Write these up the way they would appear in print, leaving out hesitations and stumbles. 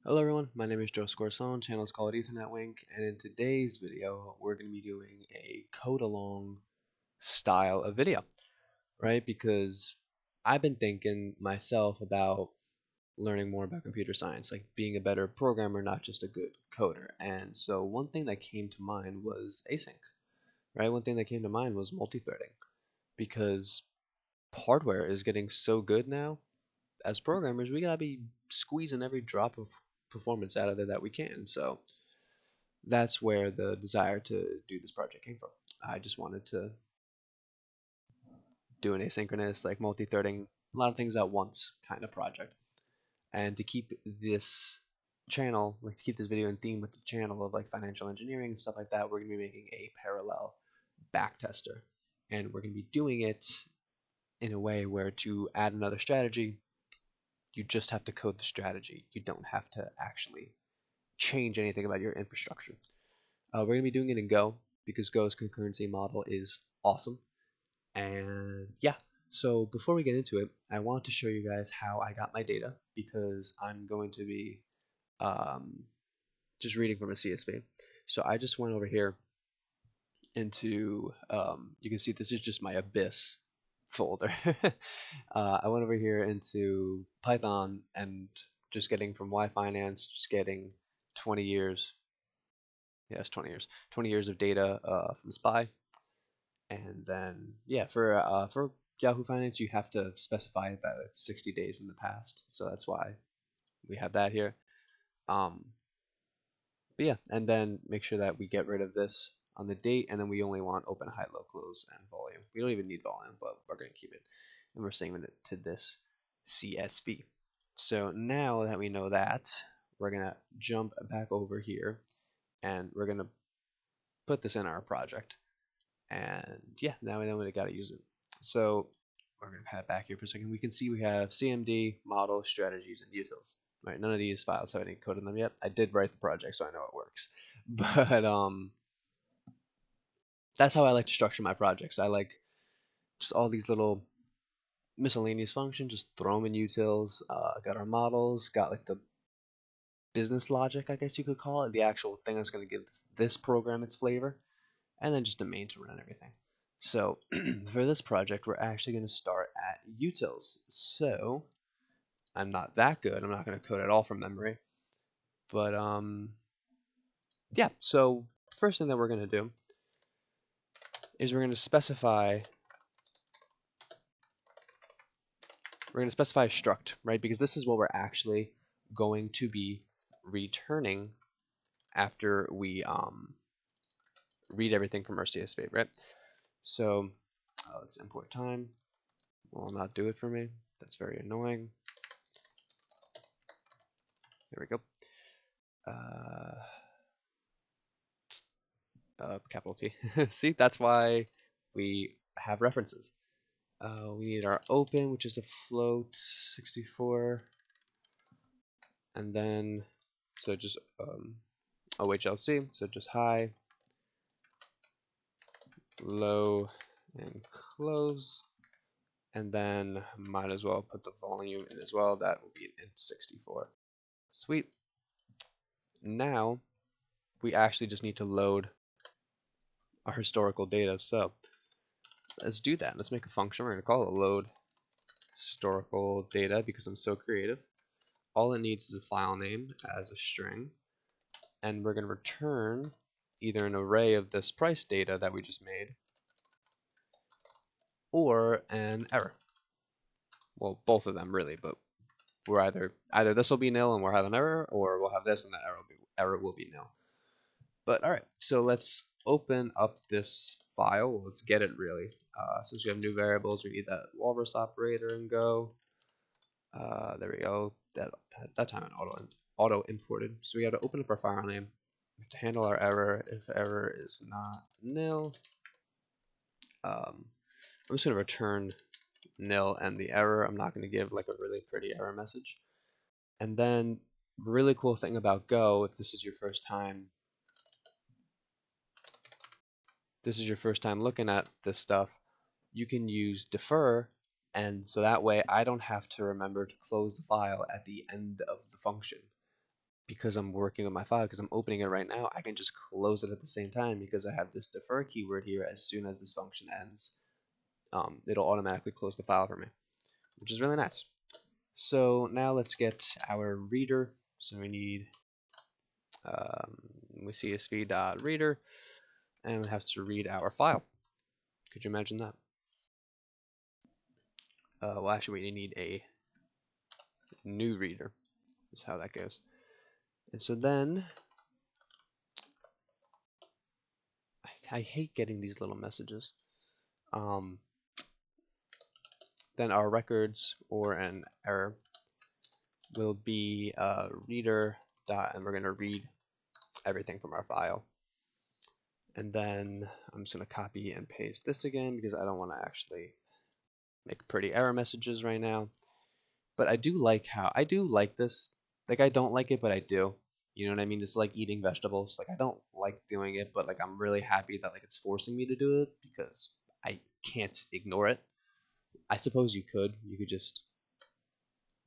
Hello everyone, my name is Joe Scorson, channel is called Ethernet Wink, and in today's video we're going to be doing a code along style of video, right? Because I've been thinking myself about learning more about computer science, like being a better programmer, not just a good coder. And so one thing that came to mind was async, right? One thing that came to mind was multi-threading, because hardware is getting so good now. As programmers, we gotta be squeezing every drop of performance out of it that we can. So that's where the desire to do this project came from. I just wanted to do an asynchronous, like multi-threading, a lot of things at once kind of project. And to keep this channel, like to keep this video in theme with the channel of like financial engineering and stuff like that, we're gonna be making a parallel backtester. And we're gonna be doing it in a way where to add another strategy, you just have to code the strategy. You don't have to actually change anything about your infrastructure. We're going to be doing it in Go because Go's concurrency model is awesome. And yeah, so before we get into it, I want to show you guys how I got my data because I'm going to be just reading from a CSV. So I just went over here into, you can see this is just my Abyss folder. I went over here into Python and just getting from Y Finance, just getting 20 years. Yes, 20 years. 20 years of data from SPY. And then, yeah, for Yahoo Finance, you have to specify that it's 60 days in the past. So that's why we have that here. But yeah, and then make sure that we get rid of this on the date, and then we only want open, high, low, close, and volume. We don't even need volume, but we're going to keep it. And we're saving it to this CSV. So now that we know that, we're going to jump back over here, and we're going to put this in our project. And yeah, now we know we got to use it. So we're going to head back here for a second. We can see we have CMD, model, strategies, and utils. Right, none of these files have any code in them yet. I did write the project, so I know it works. But that's how I like to structure my projects. I like just all these little miscellaneous functions, just throw them in utils. Got our models, got like the business logic, I guess you could call it, the actual thing that's going to give this program its flavor, and then just a main to run everything. So for this project, we're actually going to start at utils. So I'm not that good. I'm not going to code it all from memory. But yeah, so first thing that we're going to do is we're going to specify a struct, right? Because this is what we're actually going to be returning after we read everything from our CSV, right? So let's import time. Will not do it for me. That's very annoying. There we go. Capital T. See, that's why we have references. We need our open, which is a float 64, and then so just OHLC, so just high, low, and close, and then might as well put the volume in as well. That will be an int 64. Sweet. Now we actually just need to load our historical data. So let's do that. Let's make a function. We're going to call it load historical data because I'm so creative. All it needs is a file name as a string, and we're going to return either an array of this price data that we just made or an error. Well, both of them really, but we're either this will be nil and we'll have an error, or we'll have this and the error will be nil. But all right, so let's open up this file. Well, let's get it really. Since we have new variables, we need that walrus operator and Go. There we go. That time it auto imported. So we got to open up our file name. We have to handle our error. If the error is not nil, I'm just going to return nil and the error. I'm not going to give like a really pretty error message. And then really cool thing about Go, if this is your first time looking at this stuff, you can use defer, and so that way I don't have to remember to close the file at the end of the function. because I'm working on my file, because I'm opening it right now, I can just close it at the same time because I have this defer keyword here. As soon as this function ends, it'll automatically close the file for me, which is really nice. So now let's get our reader. So we need CSV.reader, and it has to read our file. Could you imagine that? Well, actually, we need a new reader. Is how that goes. And so then, I hate getting these little messages. Then our records or an error will be reader dot, and we're going to read everything from our file. And then I'm just going to copy and paste this again because I don't want to actually make pretty error messages right now. But I do like this. Like, I don't like it, but I do. You know what I mean? It's like eating vegetables. Like, I don't like doing it, but like I'm really happy that like it's forcing me to do it because I can't ignore it. I suppose you could just,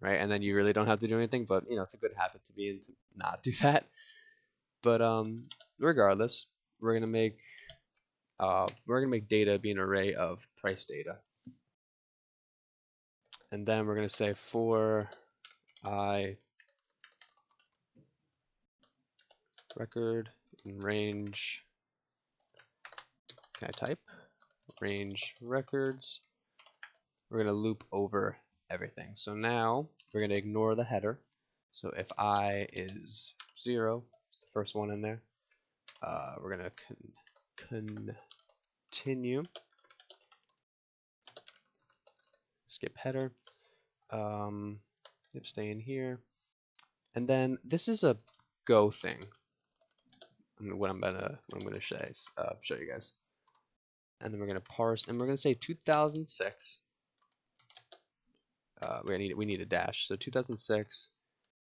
right, and then you really don't have to do anything, but you know, it's a good habit to be in to not do that. But regardless, we're gonna make data be an array of price data. And then we're gonna say for I record in range, can I type? Range records. We're going to loop over everything. So now we're going to ignore the header. So if I is 0, the first one in there, we're going to continue. Skip header. Stay in here. And then this is a Go thing. What I'm gonna show you guys. And then we're gonna parse, and we're gonna say 2006. We need a dash. So 2006.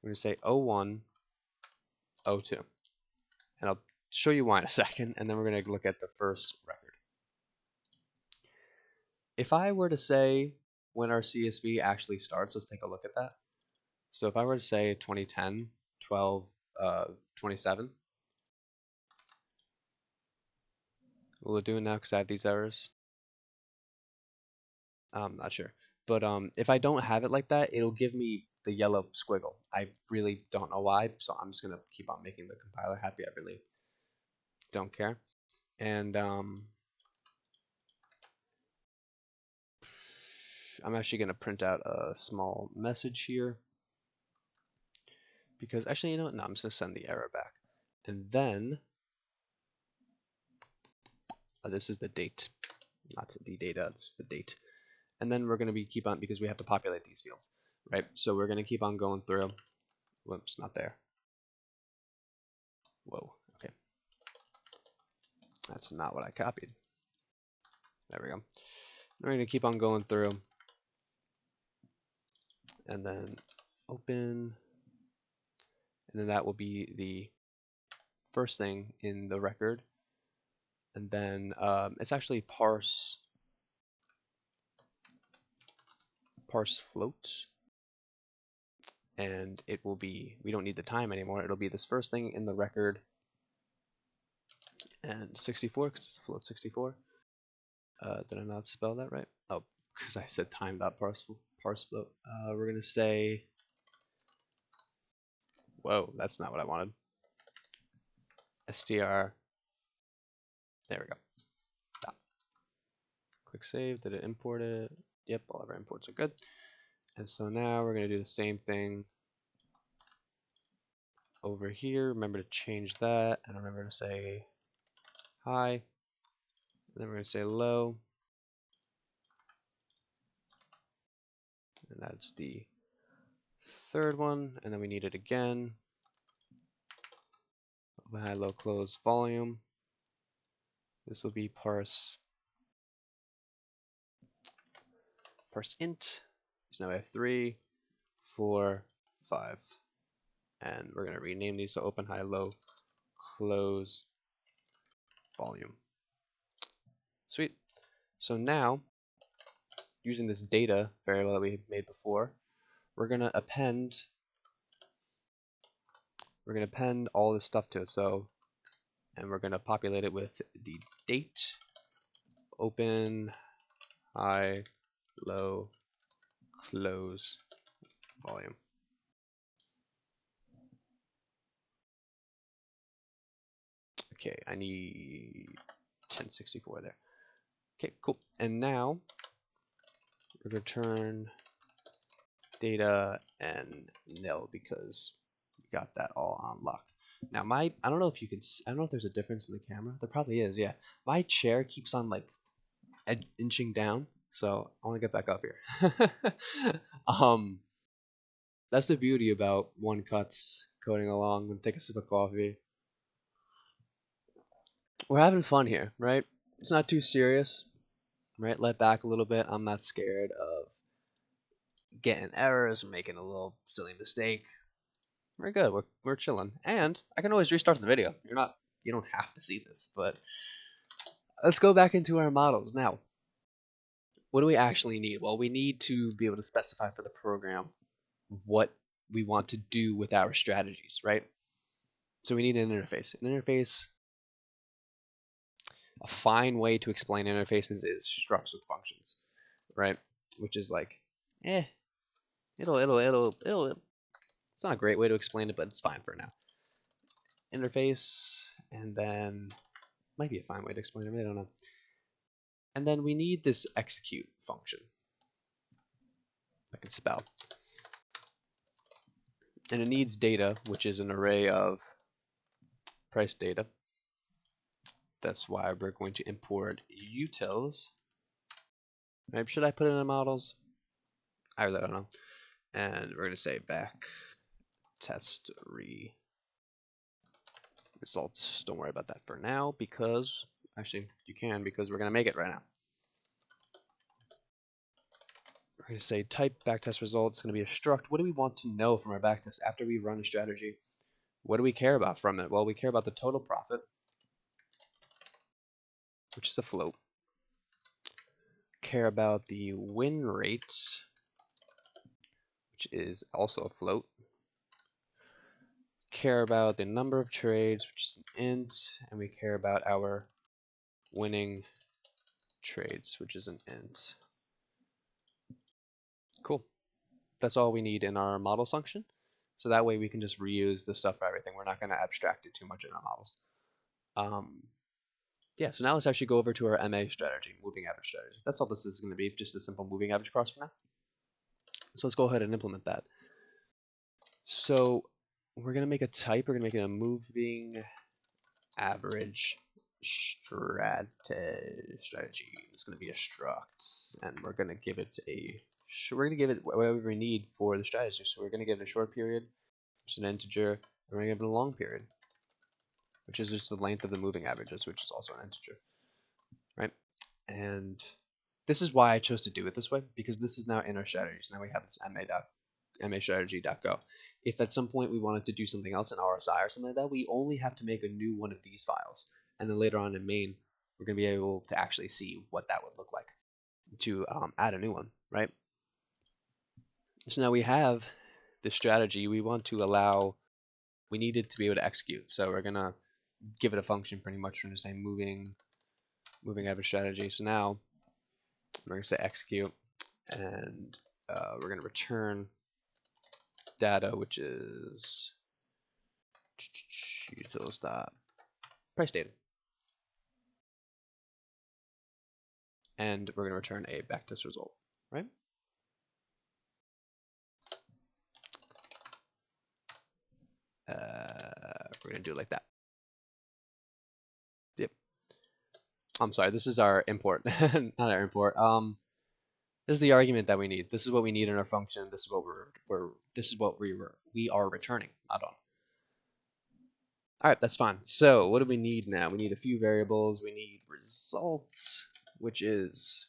We're gonna say 01, 02, and I'll show you why in a second. And then we're gonna look at the first record. If I were to say when our CSV actually starts, let's take a look at that. So if I were to say 2010, 12, 27, will it do it now because I have these errors? I'm not sure. But if I don't have it like that, it'll give me the yellow squiggle. I really don't know why, so I'm just going to keep on making the compiler happy. I really don't care. And I'm actually going to print out a small message here. Because actually, you know what? No, I'm just going to send the error back. And then, this is the date. Not the data, this is the date. And then we're going to keep on, because we have to populate these fields, right? So we're going to keep on going through. Whoops, not there. Whoa, okay. That's not what I copied. There we go. We're going to keep on going through. And then open. And then that will be the first thing in the record. And then it's actually parse float. And it will be, we don't need the time anymore. It'll be this first thing in the record. And 64, because it's a float 64. Did I not spell that right? Oh, because I said time.parse float. We're going to say, whoa, that's not what I wanted. str, there we go. Stop. Click save. Did it import it? Yep, all of our imports are good. And so now we're going to do the same thing over here. Remember to change that, and remember to say high. And then we're going to say low. And that's the third one. And then we need it again. High, low, close, volume. This will be parse int. So now we have 3, 4, 5. And we're going to rename these. So open, high, low, close, volume. Sweet. So now, using this data variable that we made before, we're going to append we're going to append all this stuff to it. So, and we're going to populate it with the date, open, high, low, close, volume. Okay, I need 1064 there. Okay, cool. And now we're going to return data and nil because we got that all on lock. Now I don't know if you can, I don't know if there's a difference in the camera. There probably is, yeah. My chair keeps on like inching down, so I want to get back up here. That's the beauty about one cuts coding along and take a sip of coffee. We're having fun here, right? It's not too serious, right? Let back a little bit. I'm not scared of getting errors, making a little silly mistake. We're good. We're chilling, and I can always restart the video. You don't have to see this, but let's go back into our models now. What do we actually need? Well, we need to be able to specify for the program what we want to do with our strategies, right? So we need an interface. An interface, a fine way to explain interfaces is structs with functions, right? Which is like, it'll. It's not a great way to explain it, but it's fine for now. Interface, and then might be a fine way to explain it. I really don't know. And then we need this execute function. I can spell. And it needs data, which is an array of price data. That's why we're going to import utils. Maybe should I put it in the models? I really don't know. And we're going to say backtest results. Don't worry about that for now because actually you can because we're going to make it right now. We're going to say type backtest results. It's going to be a struct. What do we want to know from our backtest after we run a strategy? What do we care about from it? Well, we care about the total profit, which is a float. Care about the win rate, which is also a float. Care about the number of trades, which is an int, and we care about our winning trades, which is an int. Cool. That's all we need in our model function. So that way we can just reuse the stuff for everything. We're not going to abstract it too much in our models. Yeah, so now let's actually go over to our MA strategy, moving average strategy. That's all this is going to be, just a simple moving average cross for now. So let's go ahead and implement that. So we're going to make a type. We're going to make it a moving average strategy. It's going to be a struct, and we're going to give it whatever we need for the strategy. So we're going to give it a short period, which is an integer, and we're going to give it a long period, which is just the length of the moving averages, which is also an integer, right? And this is why I chose to do it this way, because this is now in our strategy. So now we have this ma.strategy.go. If at some point we wanted to do something else in RSI or something like that, we only have to make a new one of these files. And then later on in main, we're going to be able to actually see what that would look like to add a new one, right? So now we have this strategy. We want to we need it to be able to execute. So we're going to give it a function pretty much from the same moving average strategy. So now we're going to say execute, and we're going to return data, which is utils.price data. And we're going to return a backtest result, right? We're going to do it like that. Yep. I'm sorry, this is our import, not our import. This is the argument that we need. This is what we need in our function. This is what we are returning. Not on. All right, that's fine. So what do we need now? We need a few variables. We need results, which is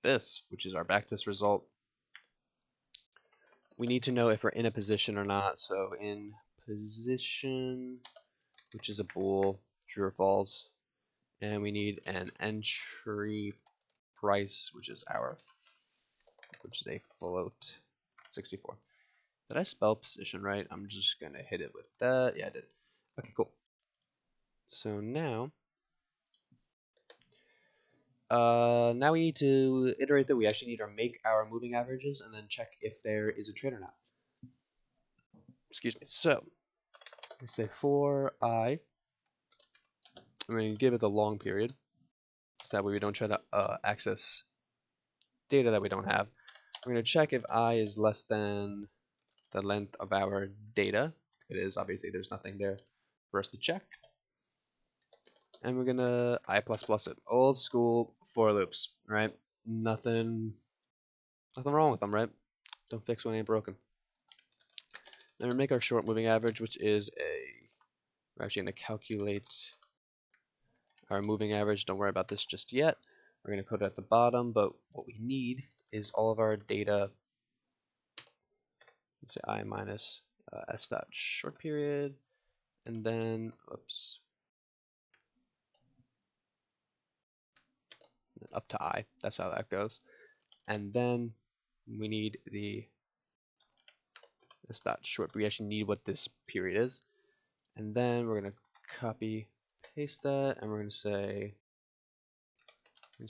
this, which is our backtest result. We need to know if we're in a position or not. So in position, which is a bool, true or false, and we need an entry price, which is a float 64. Did I spell position right? I'm just gonna hit it with that. Yeah, I did. Okay, cool. So now now we need to iterate that we actually need to make our moving averages and then check if there is a trade or not. Excuse me. So we say for I, I'm going to give it the long period, so that way we don't try to access data that we don't have. We're going to check if I is less than the length of our data. It is, obviously there's nothing there for us to check. And we're gonna I++ it. Old school for loops, right? Nothing wrong with them, right? Don't fix what ain't broken. Then we make our short moving average, which is we're actually gonna calculate our moving average. Don't worry about this just yet. We're gonna code it at the bottom, but what we need is all of our data. Let's say I minus s dot short period, and then oops, up to I. That's how that goes. And then we need the this dot short. We actually need what this period is, and then we're gonna copy paste that, and we're gonna say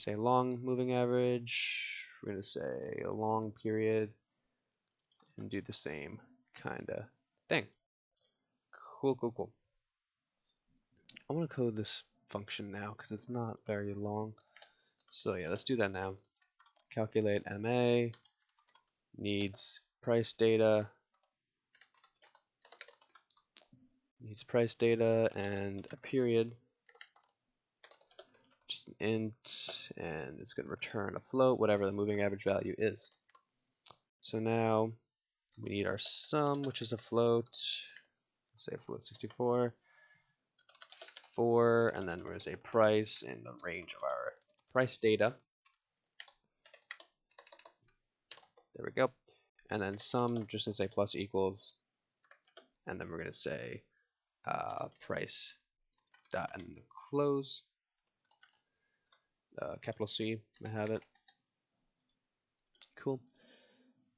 long moving average. We're gonna say a long period, and do the same kind of thing. Cool, cool, cool. I want to code this function now because it's not very long. So yeah, let's do that now. Calculate MA needs price data. Needs price data and a period. Just an int, and it's going to return a float, whatever the moving average value is. So now we need our sum, which is a float. Say float 64. 4, and then we're going to say price in the range of our price data. There we go. And then sum, just to say plus equals, and then we're going to say price dot and close. Capital C, I have it. Cool.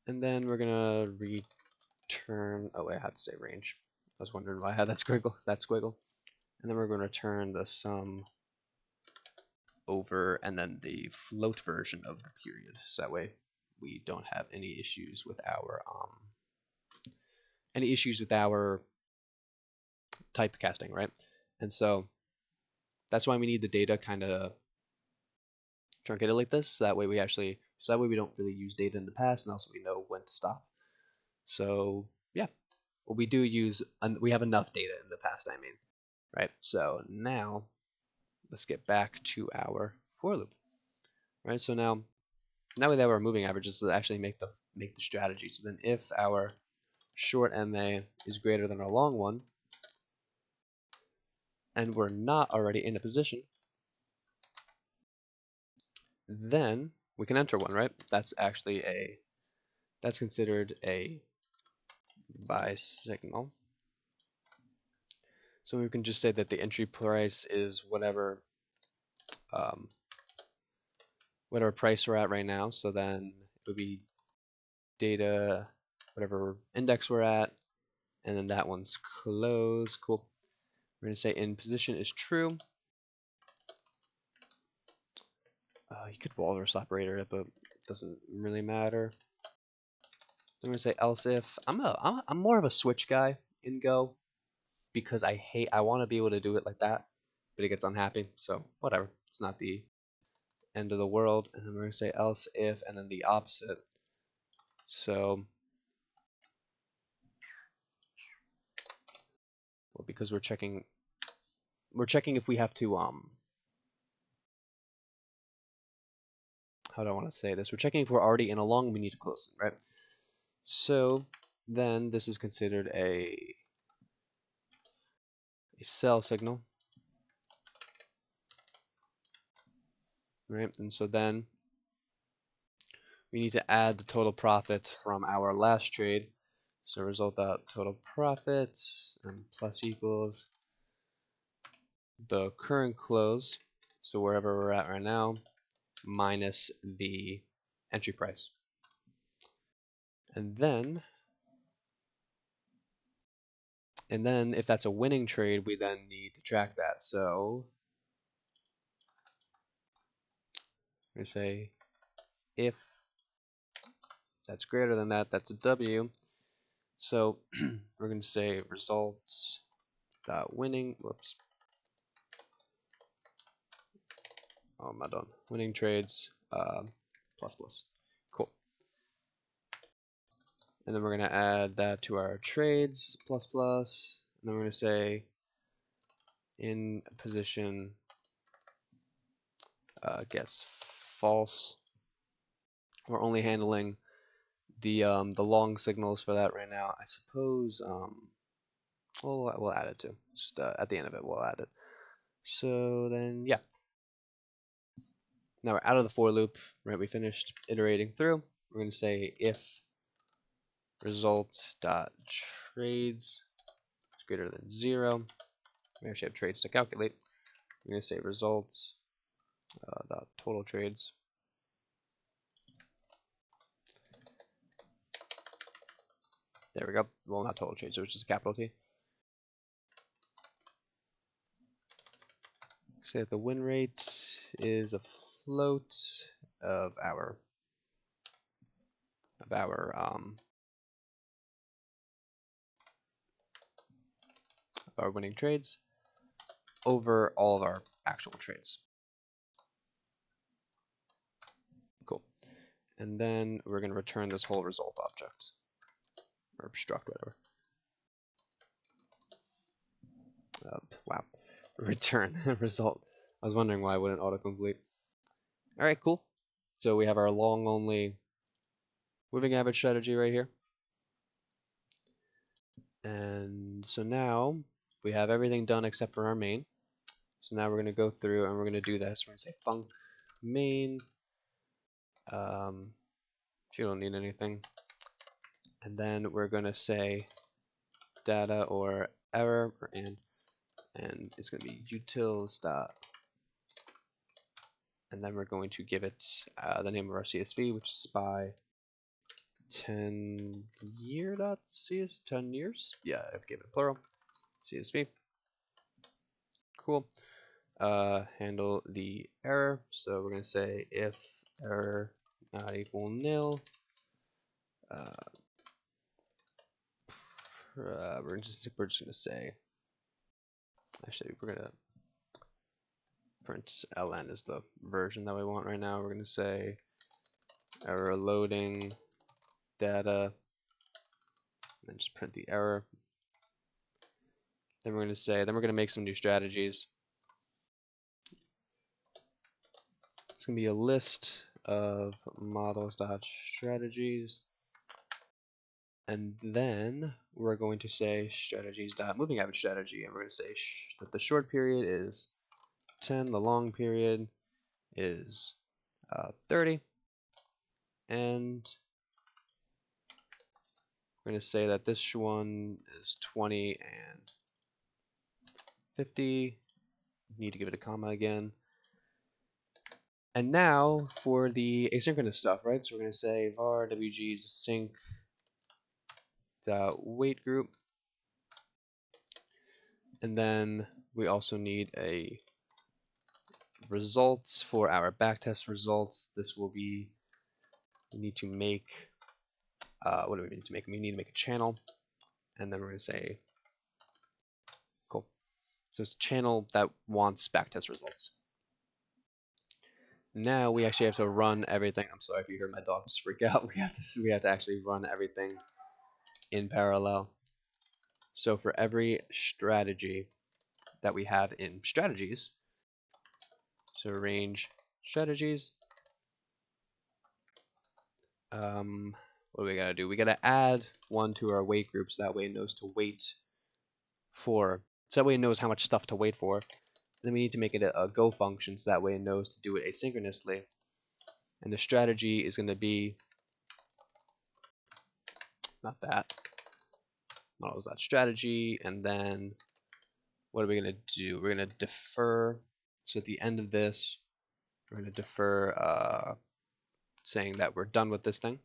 And then we're gonna return. Oh wait, I had to say range. I was wondering why I had that squiggle. And then we're going to return the sum over, and then the float version of the period. So that way we don't have any issues with our typecasting, right? And so that's why we need the data kind of truncated like this. So that way we don't really use data in the past, and also we know when to stop. So yeah, well, we do use, we have enough data in the past, I mean, right? So now let's get back to our for loop, right? So now we have our moving averages to actually make the strategy. So then if our short MA is greater than our long one, and we're not already in a position, then we can enter one, right? That's actually that's considered a buy signal. So we can just say that the entry price is whatever whatever price we're at right now. So then it would be data, whatever index we're at, and then that one's close. Cool. We're going to say in position is true. You could walrus operator it, but it doesn't really matter. I'm going to say else if. I'm more of a switch guy in Go because I want to be able to do it like that, but it gets unhappy. So whatever. It's not the end of the world. And then we're going to say else if, and then the opposite. So, well, because we're checking if we have to how do I want to say this? We're checking if we're already in a long, we need to close it, right? So then this is considered a sell signal, right? And so then we need to add the total profit from our last trade. So result.TotalProfit and plus equals the current close, so wherever we're at right now, minus the entry price. And then And then if that's a winning trade, we then need to track that. So we're going to say if that's greater than that, that's a W. So we're going to say results dot winning. Whoops. Oh, am I done? Winning trades plus plus. Cool. And then we're going to add that to our trades plus plus. And then we're going to say in position gets false. We're only handling the long signals for that right now. I suppose we'll add it too. Just at the end of it, we'll add it. So then, yeah. Now we're out of the for loop. Right, we finished iterating through. We're going to say if result dot trades is greater than 0. We actually have trades to calculate. We're going to say results dot total trades. There we go. Well, not total trades, so it's just a capital T. Say that the win rate is a float of our winning trades over all of our actual trades. Cool. And then we're going to return this whole result object, or struct, whatever. Wow. Return result. I was wondering why it wouldn't autocomplete. All right, cool. So we have our long only moving average strategy right here. And so now we have everything done except for our main. So now we're going to go through and we're going to do this. We're going to say func main. You don't need anything. And then we're going to say data or error or and it's going to be utils dot. And then we're going to give it the name of our CSV, which is spy 10 year.cs 10 years. Yeah, I've given it plural. CSV. Cool. Handle the error. So we're going to say if error not equal nil. We're just going to say, actually, we're going to print ln is the version that we want right now. We're going to say error loading data, and then just print the error. Then we're going to say, then we're going to make some new strategies. It's going to be a list of models.strategies. And then we're going to say strategies.moving average strategy. And we're going to say that the short period is 10, the long period is 30. And we're going to say that this one is 20 and 50. Need to give it a comma again. And now for the asynchronous stuff, right? So we're going to say var wg's async the weight group. And then we also need a results for our backtest results. This will be, we need to make, what do we need to make? We need to make a channel. And then we're going to say, cool. So it's a channel that wants backtest results. Now we actually have to run everything. I'm sorry if you heard my dog just freak out. We have to actually run everything in parallel. So for every strategy that we have in strategies, so range strategies, what do we gotta do? We gotta add one to our wait groups. That way it knows to wait for, so that way it knows how much stuff to wait for. Then we need to make it a go function, so that way it knows to do it asynchronously. And the strategy is going to be not that models dot strategy, and then what are we going to do? We're going to defer. So at the end of this, we're going to defer saying that we're done with this thing.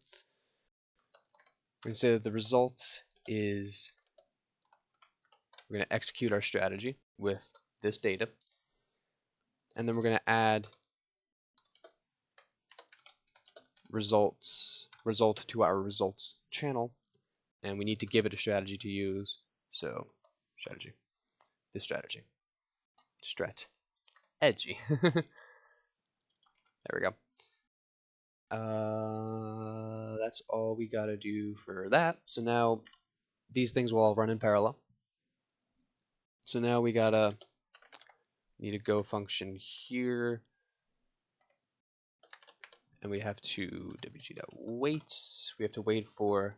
We're going to say that the result is We're going to execute our strategy with this data. And then we're going to add result to our results channel. And we need to give it a strategy to use. So strategy, this strategy, strat, edgy. There we go. That's all we got to do for that. So now these things will all run in parallel. So now we need a go function here, and we have to wg.wait. We have to wait for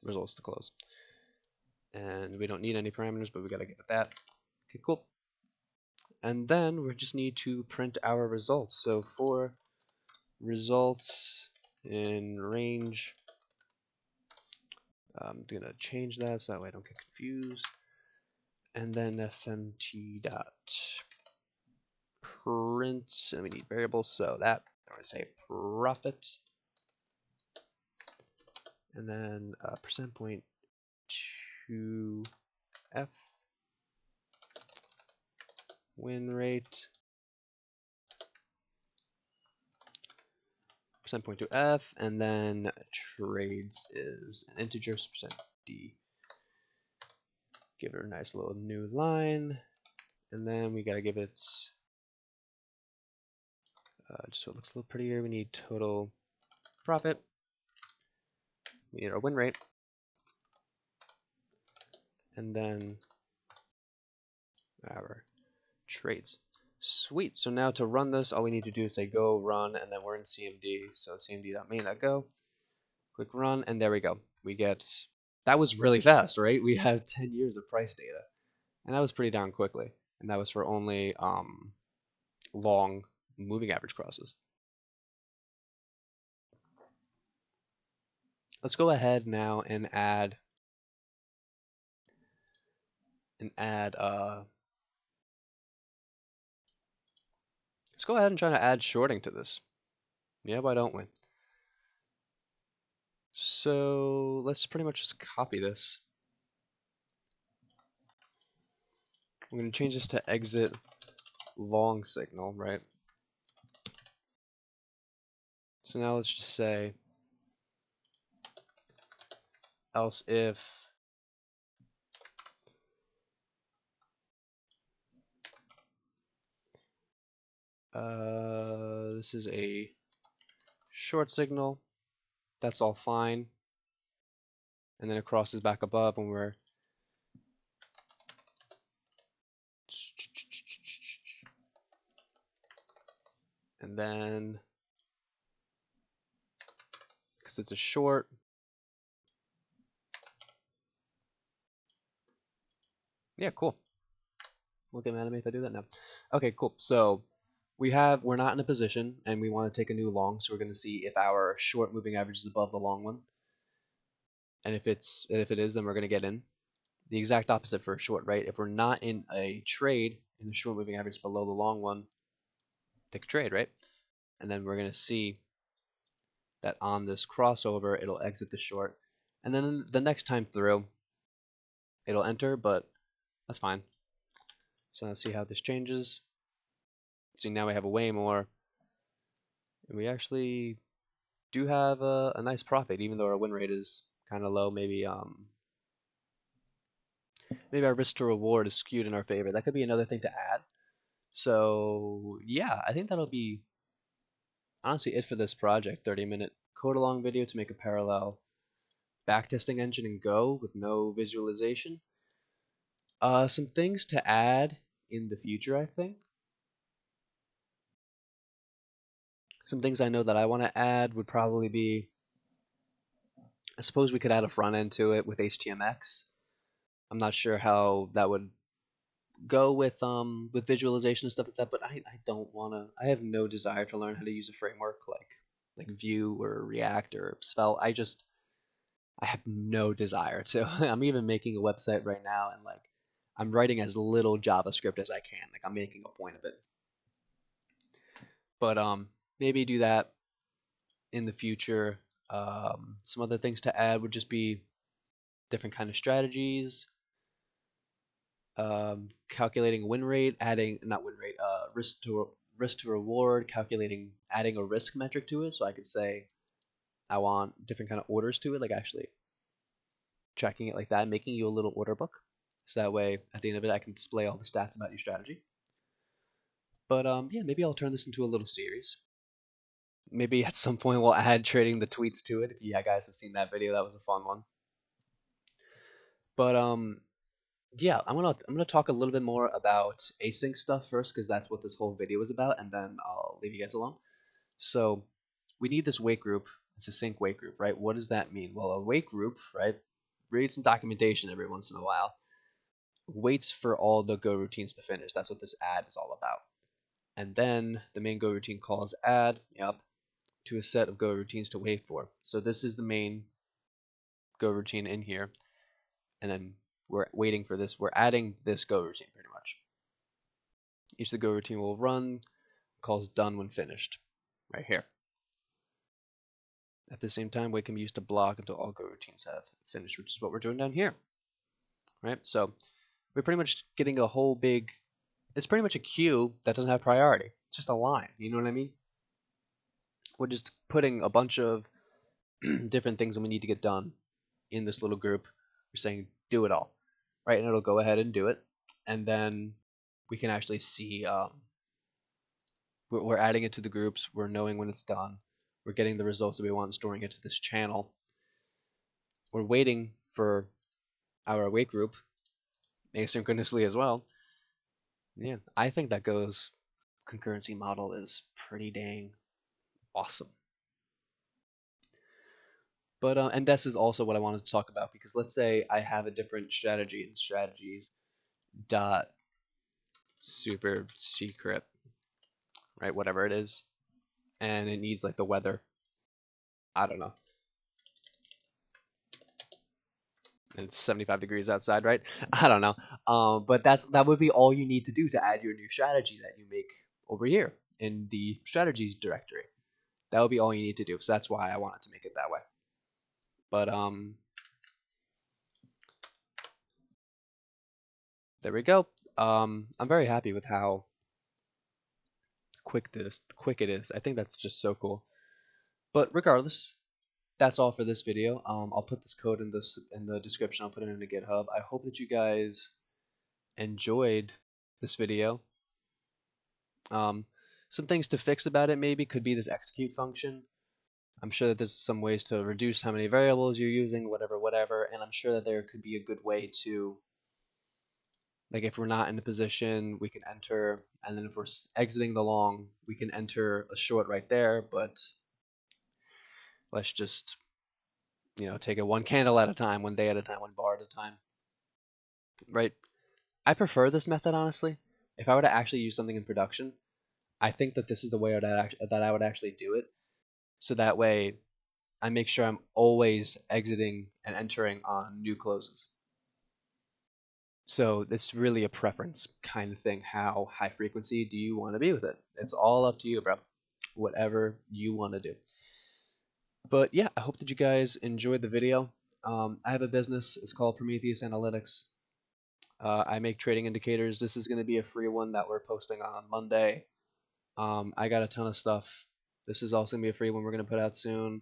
results to close, and we don't need any parameters, but we got to get that. Okay, cool. And then we just need to print our results. So for results in range, I'm gonna change that so that way I don't get confused. And then fmt dot print, and we need variables, so that I'm gonna say profit, and then percent point to f win rate, percent point to f, and then trades is an integer, so percent d. Give it a nice little new line, and then we gotta give it just so it looks a little prettier. We need total profit. We need our win rate, and then our trades. Sweet. So now to run this, all we need to do is say go run, and then we're in CMD. So cmd.main.go. Click run, and there we go. We get, that was really fast, right? We have 10 years of price data, and that was pretty darn quickly. And that was for only long moving average crosses. Let's go ahead now and add let's go ahead and try to add shorting to this. Yeah, why don't we? So let's pretty much just copy this. I'm going to change this to exit long signal, right? So now let's just say else if this is a short signal, that's all fine. And then it crosses back above when we're and then because it's a short, yeah, cool. We'll get mad at me if I do that now. Okay, cool. So we're not in a position and we want to take a new long, so we're going to see if our short moving average is above the long one. And if it is, then we're going to get in. The exact opposite for a short, right? If we're not in a trade and the short moving average is below the long one, take a trade, right? And then we're going to see that on this crossover, it'll exit the short. And then the next time through, it'll enter, but that's fine. So let's see how this changes. See, now we have a way more. And we actually do have a nice profit, even though our win rate is kind of low. Maybe maybe our risk to reward is skewed in our favor. That could be another thing to add. So yeah, I think that'll be honestly it for this project. 30-minute code along video to make a parallel backtesting engine in Go with no visualization. Some things to add in the future, I think. Some things I know that I want to add would probably be, I suppose we could add a front end to it with HTMX. I'm not sure how that would go with visualization and stuff like that, but I don't want to. I have no desire to learn how to use a framework like Vue or React or Svelte. I have no desire to. I'm even making a website right now, and like I'm writing as little JavaScript as I can. Like I'm making a point of it. But maybe do that in the future. Some other things to add would just be different kind of strategies, calculating win rate, adding not win rate, risk to reward, calculating, adding a risk metric to it. So I could say I want different kind of orders to it, like actually tracking it like that, making you a little order book. So that way, at the end of it, I can display all the stats about your strategy. But yeah, maybe I'll turn this into a little series. Maybe at some point we'll add trading the tweets to it. If you guys have seen that video, that was a fun one. But yeah, I'm gonna talk a little bit more about async stuff first, because that's what this whole video is about, and then I'll leave you guys alone. So we need this wait group. It's a sync wait group, right? What does that mean? Well, a wait group, right? Read some documentation every once in a while. Waits for all the go routines to finish. That's what this add is all about. And then the main go routine calls add, yep, to a set of go routines to wait for. So this is the main go routine in here. And then we're waiting for this. We're adding this go routine pretty much. Each of the go routine will run, calls done when finished, right here. At the same time, wait can be used to block until all go routines have finished, which is what we're doing down here, right? So we're pretty much getting a whole big, it's pretty much a queue that doesn't have priority. It's just a line, you know what I mean? We're just putting a bunch of different things that we need to get done in this little group. We're saying do it all, right? And it'll go ahead and do it. And then we can actually see, we're adding it to the groups. We're knowing when it's done. We're getting the results that we want and storing it to this channel. We're waiting for our wait group asynchronously as well. Yeah, I think that goes concurrency model is pretty dang awesome. But and this is also what I wanted to talk about, because let's say I have a different strategy in strategies dot super secret, right? Whatever it is, and it needs like the weather. I don't know. And it's 75 degrees outside, right? I don't know. But that would be all you need to do to add your new strategy that you make over here in the strategies directory. That would be all you need to do. So that's why I wanted to make it that way. But there we go. I'm very happy with how quick it is. I think that's just so cool. But regardless, that's all for this video. I'll put this code in the description. I'll put it in the GitHub. I hope that you guys enjoyed this video. Some things to fix about it maybe could be this execute function. I'm sure that there's some ways to reduce how many variables you're using, whatever, and I'm sure that there could be a good way to, like if we're not in a position, we can enter, and then if we're exiting the long, we can enter a short right there, but let's just, take it one candle at a time, one day at a time, one bar at a time, right? I prefer this method, honestly. If I were to actually use something in production, I think that this is the way that I would actually do it. So that way I make sure I'm always exiting and entering on new closes. So it's really a preference kind of thing. How high frequency do you want to be with it? It's all up to you, bro. Whatever you want to do. But yeah, I hope that you guys enjoyed the video. I have a business. It's called Prometheus Analytics. I make trading indicators. This is going to be a free one that we're posting on Monday. I got a ton of stuff. This is also going to be a free one we're going to put out soon.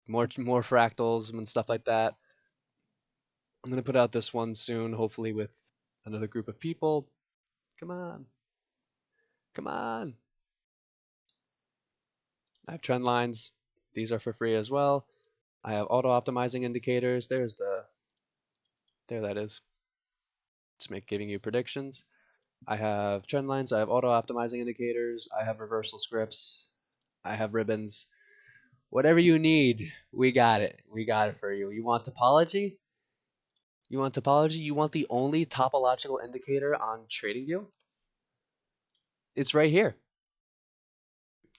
More fractals and stuff like that. I'm going to put out this one soon, hopefully with another group of people. Come on. Come on. I have trend lines. These are for free as well. I have auto-optimizing indicators. There that is. Just giving you predictions. I have trend lines. I have auto-optimizing indicators. I have reversal scripts. I have ribbons. Whatever you need, we got it. We got it for you. You want topology? You want topology? You want the only topological indicator on TradingView? It's right here.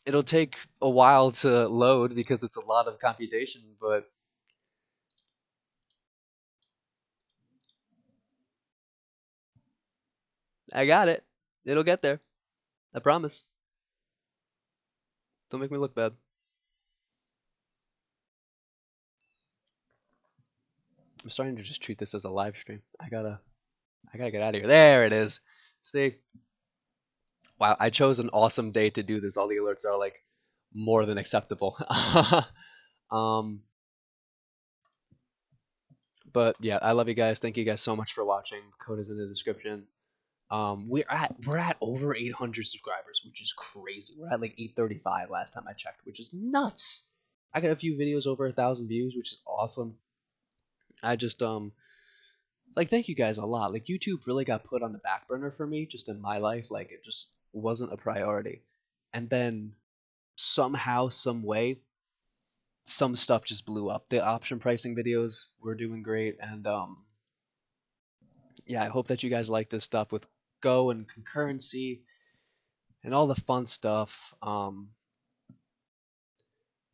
It'll take a while to load because it's a lot of computation, but I got it. It'll get there. I promise. Don't make me look bad. I'm starting to just treat this as a live stream. I gotta get out of here. There it is. See? Wow, I chose an awesome day to do this. All the alerts are like more than acceptable. um, but yeah, I love you guys. Thank you guys so much for watching. Code is in the description. We're at over 800 subscribers, which is crazy. We're at like 835 last time I checked, which is nuts. I got a few videos over 1,000 views, which is awesome. I just like thank you guys a lot. Like YouTube really got put on the back burner for me just in my life. Like it just wasn't a priority. And then somehow, some way, some stuff just blew up. The option pricing videos were doing great, and yeah, I hope that you guys like this stuff with Go and concurrency and all the fun stuff.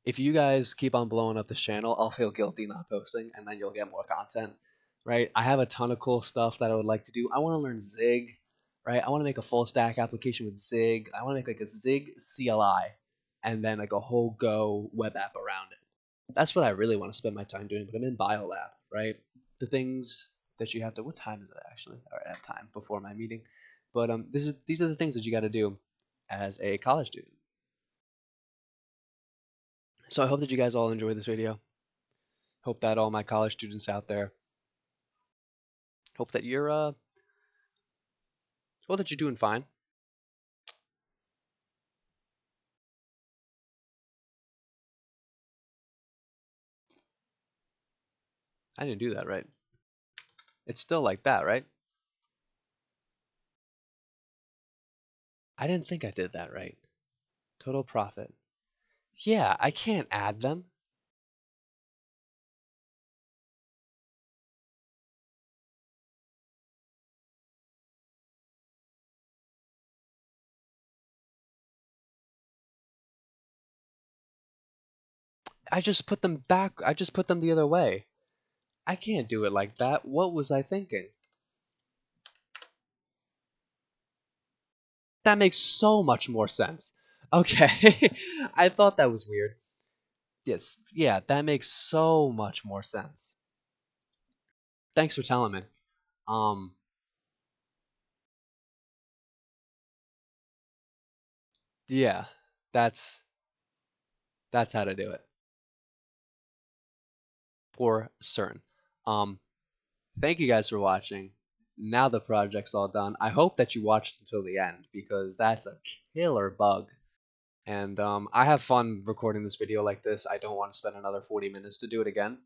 If you guys keep on blowing up this channel, I'll feel guilty not posting, and then you'll get more content, right? I have a ton of cool stuff that I would like to do. I want to learn Zig, right? I want to make a full stack application with Zig. I want to make like a Zig CLI, and then like a whole Go web app around it. That's what I really want to spend my time doing. But I'm in biolab, right? The things that you have to. What time is it actually? All right, I have time before my meeting. But these are the things that you got to do as a college student. So I hope that you guys all enjoyed this video. Hope that all my college students out there, hope that you're doing fine. I didn't do that right. It's still like that, right? I didn't think I did that right. Total profit. Yeah, I can't add them. I just put them back. I just put them the other way. I can't do it like that. What was I thinking? That makes so much more sense. Okay. I thought that was weird. Yes. Yeah, that makes so much more sense. Thanks for telling me. Um yeah, that's how to do it. For certain. Um Thank you guys for watching. Now the project's all done. I hope that you watched until the end because that's a killer bug. And I have fun recording this video like this. I don't want to spend another 40 minutes to do it again.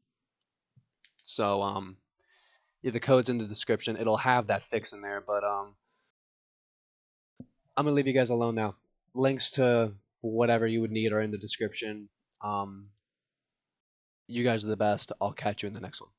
So yeah, the code's in the description. It'll have that fix in there, but I'm gonna leave you guys alone now. Links to whatever you would need are in the description. You guys are the best. I'll catch you in the next one.